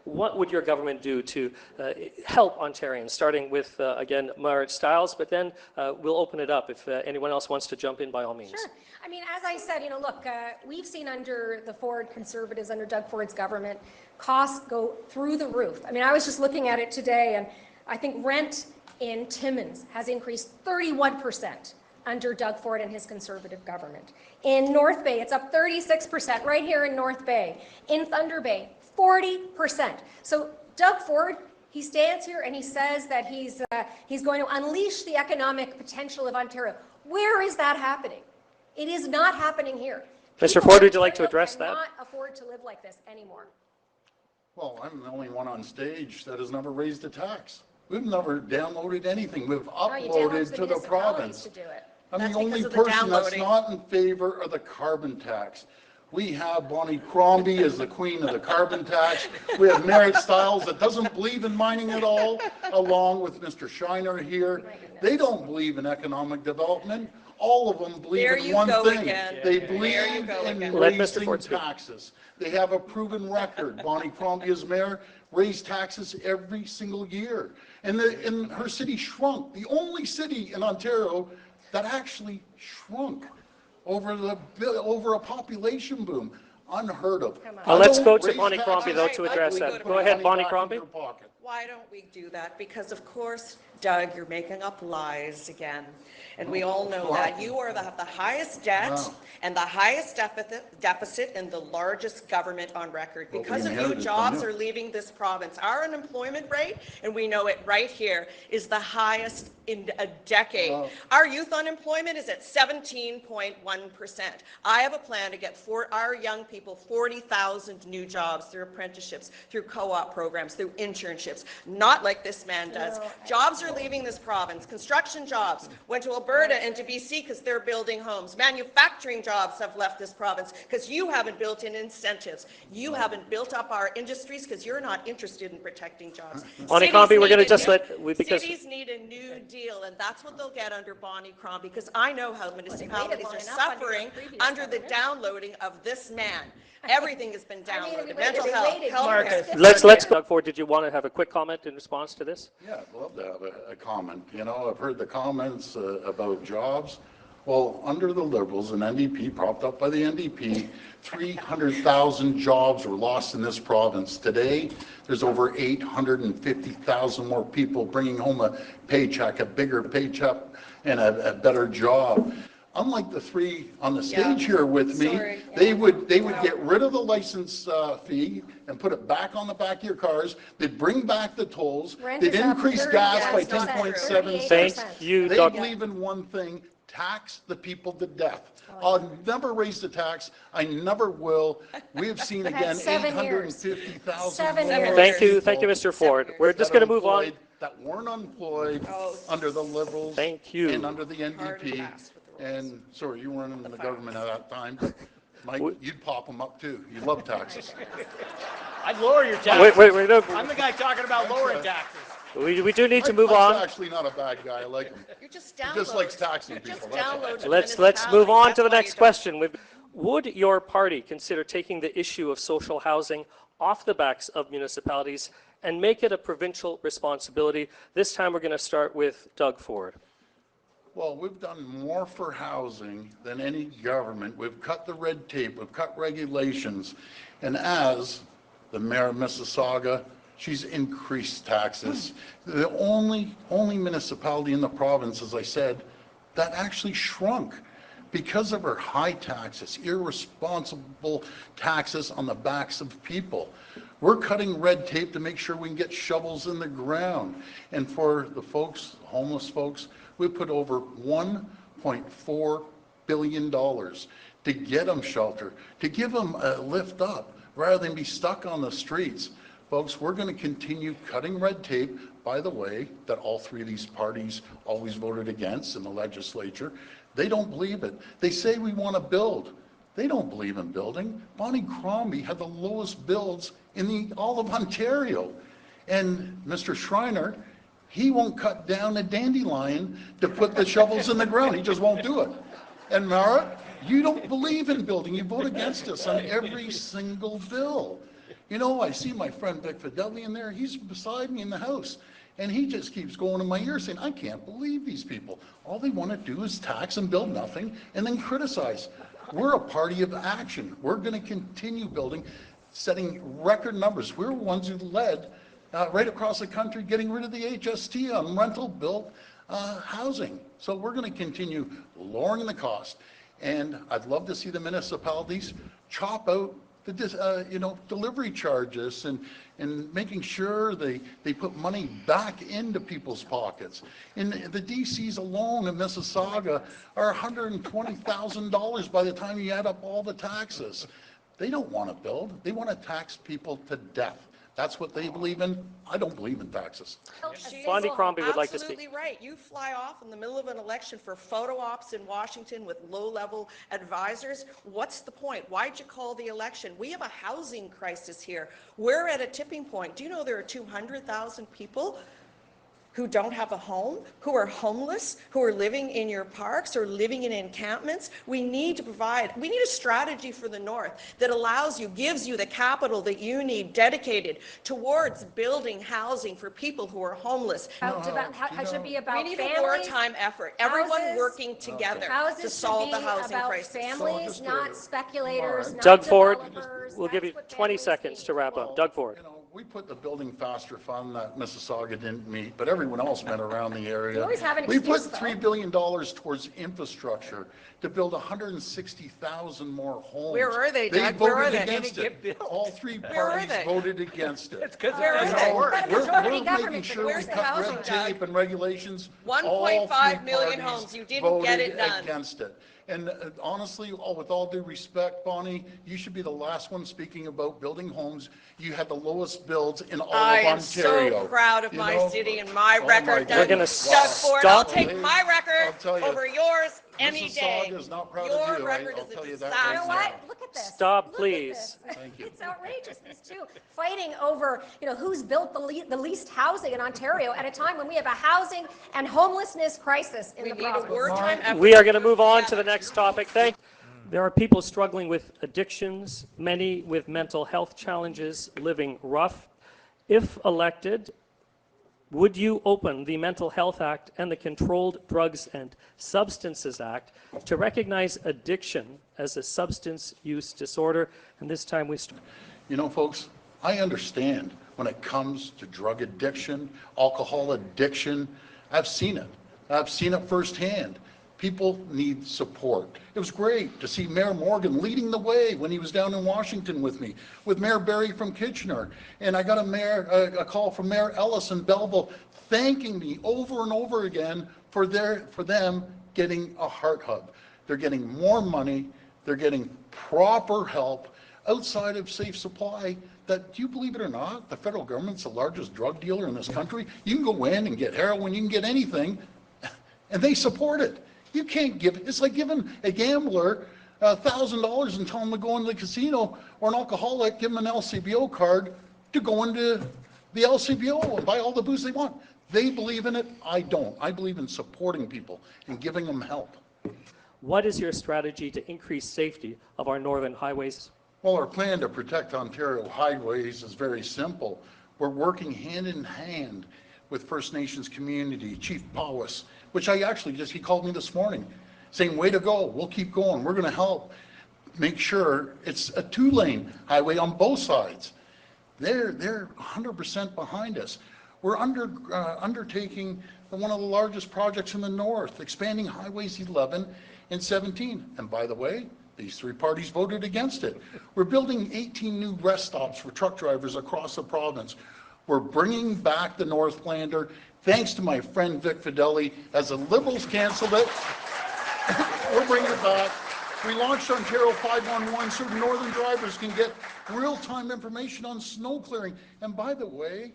what would your government do to help Ontarians, starting with, again, Marit Stiles, but then we'll open it up if anyone else wants to jump in, by all means. Sure. I mean, as I said, look, we've seen under the Ford Conservatives, under Doug Ford's government, costs go through the roof. I mean, I was just looking at it today, and I think rent in Timmins has increased 31% under Doug Ford and his Conservative government. In North Bay, it's up 36%, right here in North Bay. In Thunder Bay, 40%. So Doug Ford, he stands here and he says that he's going to unleash the economic potential of Ontario. Where is that happening? It is not happening here. Mr. Ford, would you like to address that? Cannot afford to live like this anymore. Well, I'm the only one on stage that has never raised a tax. We've never downloaded anything. We've uploaded to the province. To do it. I'm the only person that's not in favor of the carbon tax. We have Bonnie Crombie as the queen of the carbon tax. We have Marit Stiles that doesn't believe in mining at all, along with Mr. Schreiner here. They don't believe in economic development. All of them believe in one thing. Again. They believe in raising taxes. They have a proven record. Bonnie Crombie as mayor raised taxes every single year. And her city shrunk. The only city in Ontario that actually shrunk over a population boom. Unheard of. Let's go to Bonnie Crombie, though, to address that. Go ahead, Bonnie Crombie. Why don't we do that? Because, of course, Doug, you're making up lies again. And we all know that. You are the highest debt and the highest deficit and the largest government on record. Because of you, jobs are leaving this province. Our unemployment rate, and we know it right here, is the highest in a decade. Our youth unemployment is at 17.1%. I have a plan to get our young people 40,000 new jobs through apprenticeships, through co-op programs, through internships, not like this man does. Jobs are leaving this province. Construction jobs went to Alberta and to BC because they're building homes. Manufacturing jobs have left this province because you haven't built in incentives. You haven't built up our industries because you're not interested in protecting jobs. Bonnie Crombie, we're going to just cities need a new deal, and that's what they'll get under Bonnie Crombie, because I know how municipalities are suffering under the downloading of this man. Everything has been downloaded. Mental health, health. Let's go. Doug Ford, did you want to have a quick comment in response to this? Yeah, I'd love to have a comment. I've heard the comments about jobs. Well, under the Liberals and NDP, propped up by the NDP, 300,000 jobs were lost in this province. Today, there's over 850,000 more people bringing home a paycheck, a bigger paycheck, and a better job. Unlike the three on the stage here with me, they would get rid of the license fee and put it back on the back of your cars. They'd bring back the tolls. They'd increase gas by 10.7 cents. Thank you, They believe in one thing: tax the people to death. I'll never raise the tax. I never will. We have seen again 850,000 more. Thank you, Mr. Ford. We're just going to move on. That weren't employed under the Liberals and under the NDP. And sorry, you weren't in the government at that time, but Mike, you'd pop them up too. You love taxes. I'd lower your taxes. Wait, I'm the guy talking about lowering taxes. We do need to move on. Mike's actually not a bad guy. I like him. You're just He just likes taxing people. Let's move on to the next question. Would your party consider taking the issue of social housing off the backs of municipalities and make it a provincial responsibility? This time we're going to start with Doug Ford. Well, we've done more for housing than any government. We've cut the red tape, we've cut regulations, and as the mayor of Mississauga, she's increased taxes. The only municipality in the province, as I said, that actually shrunk because of her high taxes, irresponsible taxes on the backs of people. We're cutting red tape to make sure we can get shovels in the ground. And for the folks, homeless folks, we put over $1.4 billion to get them shelter, to give them a lift up, rather than be stuck on the streets. Folks, we're going to continue cutting red tape, by the way, that all three of these parties always voted against in the legislature. They don't believe it. They say we want to build. They don't believe in building. Bonnie Crombie had the lowest builds in all of Ontario. And Mr. Schreiner, he won't cut down a Dandelion to put the shovels in the ground. He just won't do it. And Marit, you don't believe in building. You vote against us on every single bill. You know, I see my friend Vic Fideli in there. He's beside me in the house. And he just keeps going in my ear saying, I can't believe these people. All they want to do is tax and build nothing and then criticize. We're a party of action. We're going to continue building, setting record numbers. We're the ones who led right across the country getting rid of the HST on rental built housing. So we're going to continue lowering the cost. And I'd love to see the municipalities chop out the delivery charges and making sure they put money back into people's pockets. And the DCs alone in Mississauga are $120,000 by the time you add up all the taxes. They don't want to build. They want to tax people to death. That's what they believe in. I don't believe in taxes. Bonnie Crombie would like to speak. Absolutely right. You fly off in the middle of an election for photo ops in Washington with low-level advisors. What's the point? Why'd you call the election? We have a housing crisis here. We're at a tipping point. Do you know there are 200,000 people who don't have a home, who are homeless, who are living in your parks or living in encampments? We need a strategy for the North that allows you, gives you the capital that you need dedicated towards building housing for people who are homeless. How should it be about We need families? a wartime effort, everyone Houses- working together to Houses solve the should be housing about crisis. families, not speculators, not Doug Ford, developers. we'll give you That's what 20 families seconds need. to wrap up. Doug Ford. You know, we put the Building Faster Fund that Mississauga didn't meet, but everyone else met around the area. You always have an We put excuse, though. $3 billion towards infrastructure to build 160,000 more homes. Where are they, They Doug? Where are voted they? against They it. didn't get built. All three Where are parties they? voted against it. It's because Where it are doesn't they? work. But We're majority making government, sure we where's the cut housing, red Doug? tape and regulations. 1.5 All three million parties homes. You didn't get it voted done. against it. And honestly, with all due respect, Bonnie, you should be the last one speaking about building homes. You had the lowest builds in all I of am Ontario. so proud of You my know? city and my Oh record. my Doug, goodness. We're gonna Doug Ford, I'll stop. take my I'll record tell you, over yours any day. Mississauga is not proud Your of you. record I'll is a tell you that disaster. right You know now. what? Look at this. Stop, Look at please. this. Thank you. It's outrageous, these two fighting over, who's built the least housing in Ontario at a time when we have a housing and homelessness crisis in We the need a province. wartime effort. We are going to move on to together. the next topic. There are people struggling with addictions, many with mental health challenges, living rough. If elected, would you open the Mental Health Act and the Controlled Drugs and Substances Act to recognize addiction as a substance use disorder? And this time we start. You know, folks, I understand when it comes to drug addiction, alcohol addiction. I've seen it. I've seen it firsthand. People need support. It was great to see Mayor Morgan leading the way when he was down in Washington with me, with Mayor Barry from Kitchener. And I got a call from Mayor Ellis in Belleville thanking me over and over again for them getting a heart hub. They're getting more money. They're getting proper help outside of Safe Supply. That, do you believe it or not, the federal government's the largest drug dealer in this country. You can go in and get heroin, you can get anything, and they support it. You can't give, it's like giving a gambler $1,000 and tell him to go into the casino, or an alcoholic, give him an LCBO card to go into the LCBO and buy all the booze they want. They believe in it, I don't. I believe in supporting people and giving them help. What is your strategy to increase safety of our northern highways? Well, our plan to protect Ontario highways is very simple. We're working hand in hand with First Nations community, Chief Powis, which I actually he called me this morning saying, way to go, we'll keep going. We're going to help make sure it's a 2-lane highway on both sides. They're 100% behind us. We're undertaking one of the largest projects in the north, expanding highways 11 and 17. And by the way, these three parties voted against it. We're building 18 new rest stops for truck drivers across the province. We're bringing back the Northlander, thanks to my friend Vic Fideli. As the Liberals canceled it, we're bringing it back. We launched Ontario 511 so northern drivers can get real-time information on snow clearing. And by the way,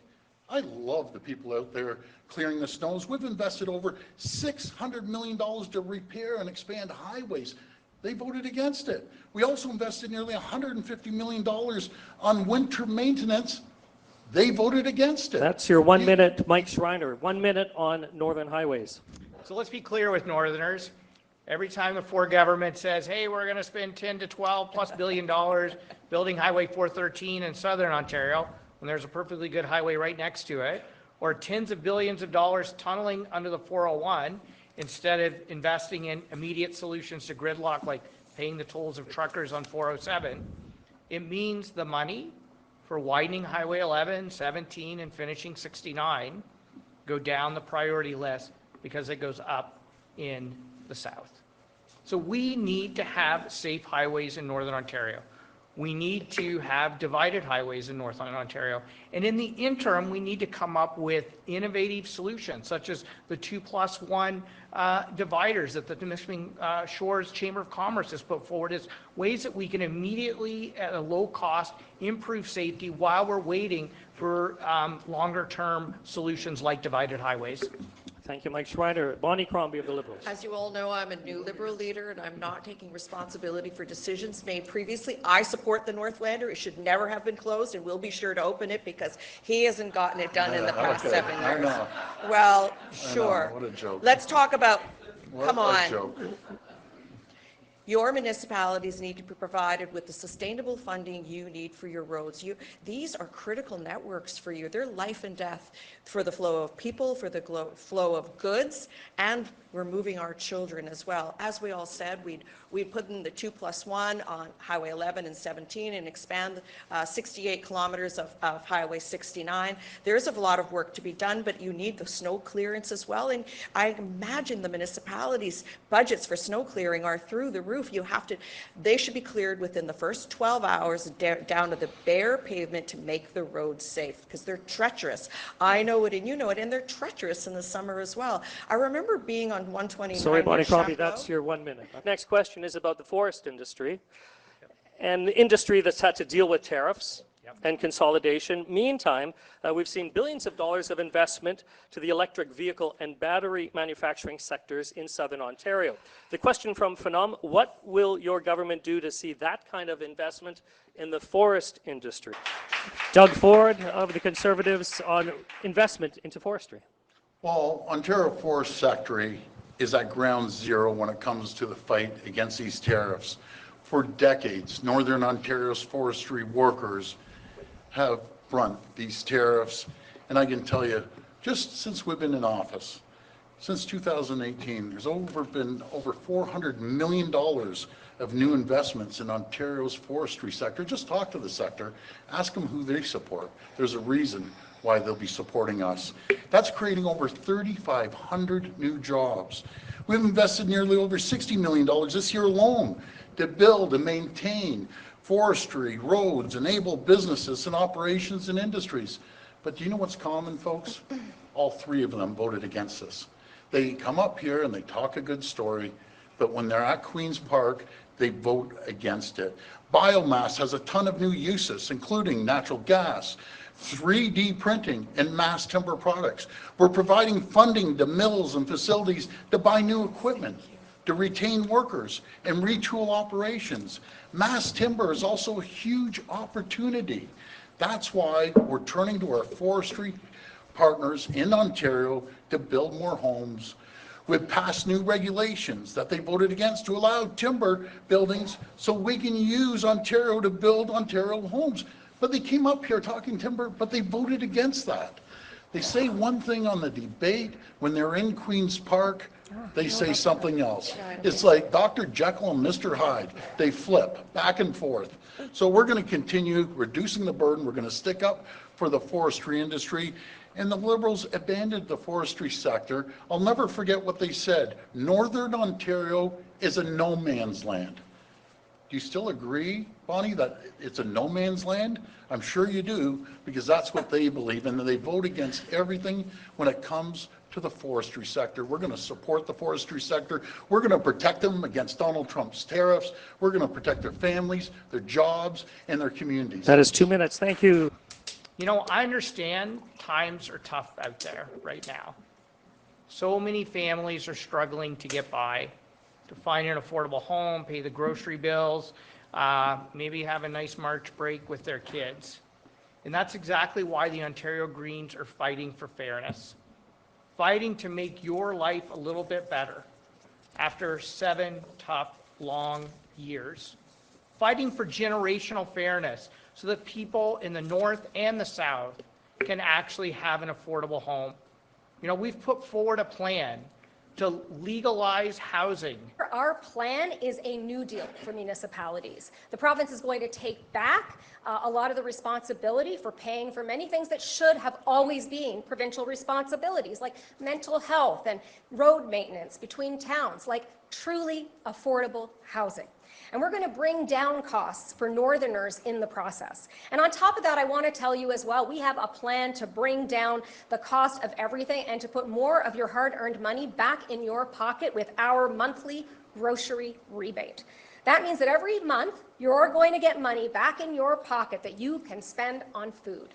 I love the people out there clearing the snows. We've invested over $600 million to repair and expand highways. They voted against it. We also invested nearly $150 million on winter maintenance. They voted against it. That's your 1 minute, Mike Schreiner. 1 minute on northern highways. So let's be clear with Northerners. Every time the Ford government says, hey, we're going to spend 10 to 12 plus billion dollars building Highway 413 in Southern Ontario, when there's a perfectly good highway right next to it, or tens of billions of dollars tunneling under the 401 instead of investing in immediate solutions to gridlock like paying the tolls of truckers on 407, it means the money for widening Highway 11, 17, and finishing 69 go down the priority list because it goes up in the south. So we need to have safe highways in Northern Ontario. We need to have divided highways in Northern Ontario. And in the interim, we need to come up with innovative solutions, such as the 2+1 dividers that the Nipissing Shores Chamber of Commerce has put forward as ways that we can immediately, at a low cost, improve safety while we're waiting for longer-term solutions like divided highways. Thank you, Mike Schreiner. Bonnie Crombie of the Liberals. As you all know, I'm a new Liberal leader, and I'm not taking responsibility for decisions made previously. I support the Northlander. It should never have been closed, and we'll be sure to open it because he hasn't gotten it done in the past 7 years. I know. Well, I know. sure. What a joke. Let's talk about, come What a on. joke. Your municipalities need to be provided with the sustainable funding you need for your roads. These are critical networks for you. They're life and death for the flow of people, for the flow of goods, and we're moving our children as well. As we all said, we'd put in the 2+1 on Highway 11 and 17 and expand 68 kilometers of Highway 69. There's a lot of work to be done, but you need the snow clearance as well. And I imagine the municipalities' budgets for snow clearing are through the roof. They should be cleared within the first 12 hours down to the bare pavement to make the roads safe, because they're treacherous. I know it and you know it, and they're treacherous in the summer as well. I remember being on 129 Sorry, Bonnie Crombie, Champlain. that's your 1 minute. Next question is about the forest industry, and the industry that's had to deal with tariffs and consolidation. Meantime, we've seen billions of dollars of investment to the electric vehicle and battery manufacturing sectors in Southern Ontario. The question from Phenom, what will your government do to see that kind of investment in the forest industry? Doug Ford of the Conservatives on investment into forestry. Well, Ontario forest sector is at ground zero when it comes to the fight against these tariffs. For decades, Northern Ontario's forestry workers have front these tariffs, and I can tell you, just since we've been in office, since 2018, there's been over $400 million of new investments in Ontario's forestry sector. Just talk to the sector, ask them who they support. There's a reason why they'll be supporting us. That's creating over 3,500 new jobs. We've invested nearly over $60 million this year alone to build and maintain forestry, roads, enable businesses and operations and industries. But do you know what's common, folks? All three of them voted against this. They come up here and they talk a good story, but when they're at Queen's Park, they vote against it. Biomass has a ton of new uses, including natural gas, 3D printing, and mass timber products. We're providing funding to mills and facilities to buy new equipment, to retain workers and retool operations. Mass timber is also a huge opportunity. That's why we're turning to our forestry partners in Ontario to build more homes. We've passed new regulations that they voted against to allow timber buildings so we can use Ontario to build Ontario homes. But they came up here talking timber, but they voted against that. They say one thing on the debate, when they're in Queen's Park, they say something else. It's like Dr. Jekyll and Mr. Hyde. They flip back and forth. So we're going to continue reducing the burden. We're going to stick up for the forestry industry. And the Liberals abandoned the forestry sector. I'll never forget what they said. Northern Ontario is a no man's land. Do you still agree, Bonnie, that it's a no man's land? I'm sure you do, because that's what they believe in, and they vote against everything when it comes to the forestry sector. We're going to support the forestry sector. We're going to protect them against Donald Trump's tariffs. We're going to protect their families, their jobs, and their communities. That is 2 minutes. Thank you. You know, I understand times are tough out there right now. So many families are struggling to get by, to find an affordable home, pay the grocery bills, maybe have a nice March break with their kids. And that's exactly why the Ontario Greens are fighting for fairness, fighting to make your life a little bit better, after 7 tough, long years, fighting for generational fairness so that people in the North and the South can actually have an affordable home. You know, we've put forward a plan to legalize housing. Our plan is a new deal for municipalities. The province is going to take back a lot of the responsibility for paying for many things that should have always been provincial responsibilities, like mental health and road maintenance between towns, like truly affordable housing. And we're going to bring down costs for Northerners in the process. And on top of that, I want to tell you as well, we have a plan to bring down the cost of everything and to put more of your hard-earned money back in your pocket with our monthly grocery rebate. That means that every month, you're going to get money back in your pocket that you can spend on food.